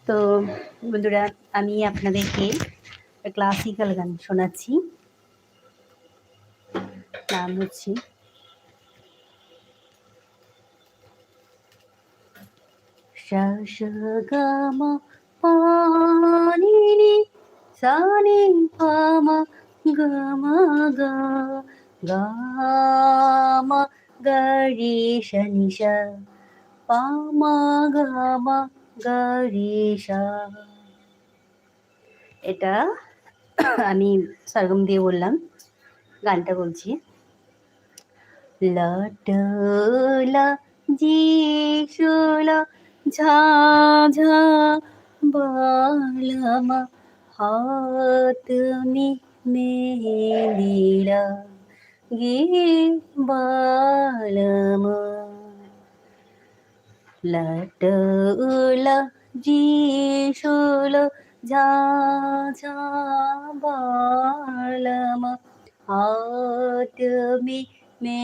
তো বন্ধুরা, আমি আপনাদেরকে ক্লাসিক্যাল গান শোনাচ্ছি। নাম হচ্ছে সা সা গা মা পা নি নি সা নি পা মা গা মা গা গা মা গা রে সা নি সা পা মা গা মা গা রে সা। এটা আমি সরগম দিয়ে বললাম, গানটা বলছি। লটলা যিশুলা ঝা ঝা বালমা হাত মে মেলিলা গে বালমা। লটলা যিশুলা ঝা ঝা বালমা हाथ में